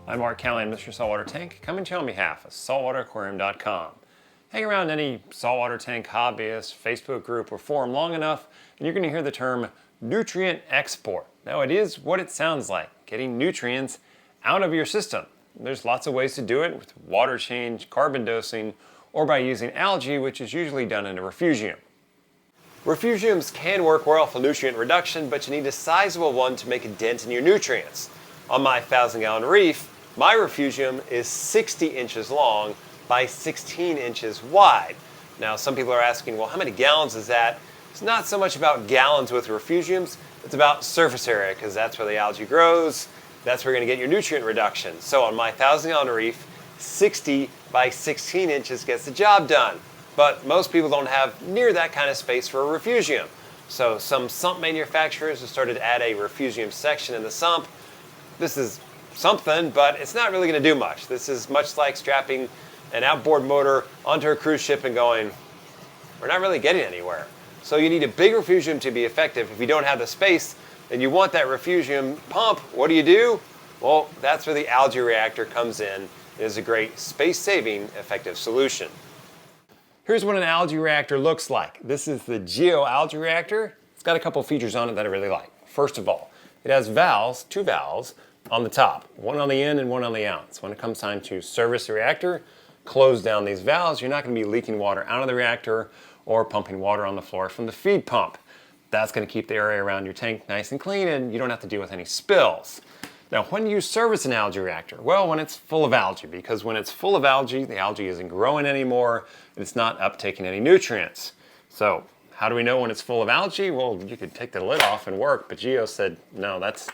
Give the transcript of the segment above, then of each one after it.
I'm Mark Callahan, Mr. Saltwater Tank, coming to you on behalf of saltwateraquarium.com. Hang around any saltwater tank hobbyist, Facebook group, or forum long enough, and you're going to hear the term nutrient export. Now, it is what it sounds like, getting nutrients out of your system. There's lots of ways to do it with water change, carbon dosing, or by using algae, which is usually done in a refugium. Refugiums can work well for nutrient reduction, but you need a sizable one to make a dent in your nutrients. On my 1,000-gallon reef, my refugium is 60 inches long by 16 inches wide. Now, some people are asking, well, how many gallons is that? It's not so much about gallons with refugiums, it's about surface area, because that's where the algae grows, that's where you're going to get your nutrient reduction. So on my 1,000-gallon reef, 60 by 16 inches gets the job done. But most people don't have near that kind of space for a refugium. So some sump manufacturers have started to add a refugium section in the sump. This is something, but it's not really going to do much. This is much like strapping an outboard motor onto a cruise ship and going, we're not really getting anywhere. So you need a big refugium to be effective. If you don't have the space and you want that refugium pump, what do? Well, that's where the algae reactor comes in. It is a great space-saving, effective solution. Here's what an algae reactor looks like. This is the GEO Algae Reactor. It's got a couple features on it that I really like. First of all, it has valves, 2 valves, on the top, one on the end and one on the out. So when it comes time to service the reactor, close down these valves. You're not going to be leaking water out of the reactor or pumping water on the floor from the feed pump. That's going to keep the area around your tank nice and clean, and you don't have to deal with any spills. Now, when do you service an algae reactor? Well, when it's full of algae, because when it's full of algae, the algae isn't growing anymore, and it's not uptaking any nutrients. So how do we know when it's full of algae? Well, you could take the lid off and work, but GEO said, no, that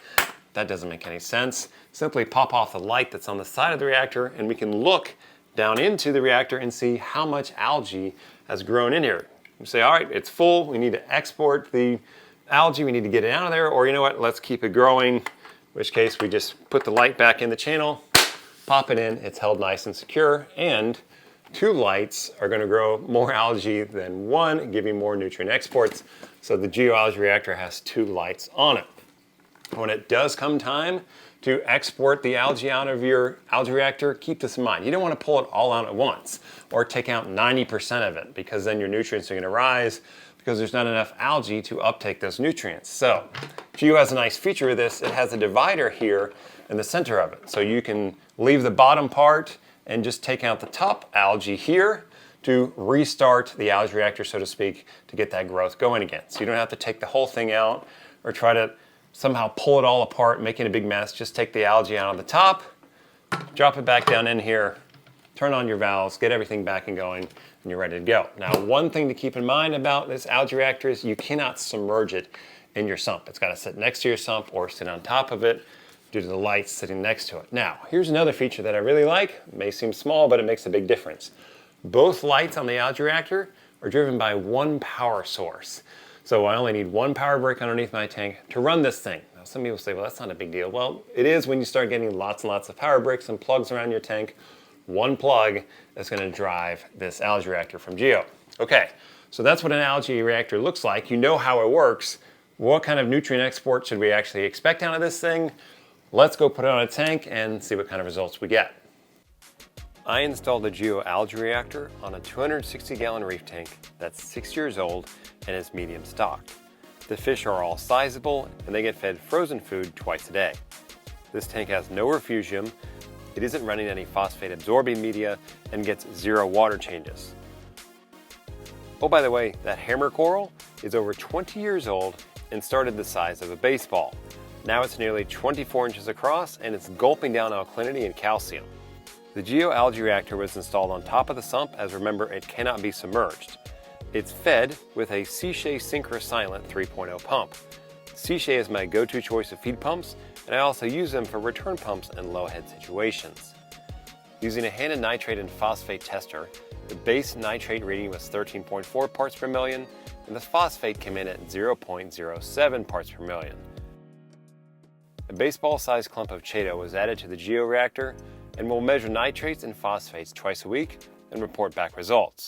doesn't make any sense. Simply pop off the light that's on the side of the reactor, and we can look down into the reactor and see how much algae has grown in here. You say, all right, it's full, we need to export the algae, we need to get it out of there, or you know what, let's keep it growing, in which case we just put the light back in the channel, pop it in, it's held nice and secure, and 2 lights are going to grow more algae than 1, giving more nutrient exports. So the GEO Algae Reactor has 2 lights on it. When it does come time to export the algae out of your algae reactor, keep this in mind. You don't want to pull it all out at once or take out 90% of it, because then your nutrients are going to rise because there's not enough algae to uptake those nutrients. So GEO has a nice feature of this. It has a divider here in the center of it. So you can leave the bottom part and just take out the top algae here to restart the algae reactor, so to speak, to get that growth going again. So you don't have to take the whole thing out or try to somehow pull it all apart, making a big mess. Just take the algae out of the top, drop it back down in here, turn on your valves, get everything back and going, and you're ready to go. Now, one thing to keep in mind about this algae reactor is you cannot submerge it in your sump. It's got to sit next to your sump or sit on top of it due to the lights sitting next to it. Now, here's another feature that I really like. It may seem small, but it makes a big difference. Both lights on the algae reactor are driven by 1 power source. So I only need 1 power brick underneath my tank to run this thing. Now, some people say, well, that's not a big deal. Well, it is when you start getting lots and lots of power bricks and plugs around your tank. 1 plug is going to drive this algae reactor from GEO. Okay, so that's what an algae reactor looks like. You know how it works. What kind of nutrient export should we actually expect out of this thing? Let's go put it on a tank and see what kind of results we get. I installed the GEO Algae Reactor on a 260-gallon reef tank that's 6 years old and is medium stocked. The fish are all sizable and they get fed frozen food twice a day. This tank has no refugium, it isn't running any phosphate absorbing media, and gets 0 water changes. Oh, by the way, that hammer coral is over 20 years old and started the size of a baseball. Now it's nearly 24 inches across and it's gulping down alkalinity and calcium. The GEO Algae Reactor was installed on top of the sump, as remember, it cannot be submerged. It's fed with a Seashea Synchro Silent 3.0 pump. Seashea is my go-to choice of feed pumps, and I also use them for return pumps in low head situations. Using a hand and nitrate and phosphate tester, the base nitrate reading was 13.4 parts per million, and the phosphate came in at 0.07 parts per million. A baseball-sized clump of Chaeto was added to the GEO reactor, and we'll measure nitrates and phosphates twice a week and report back results.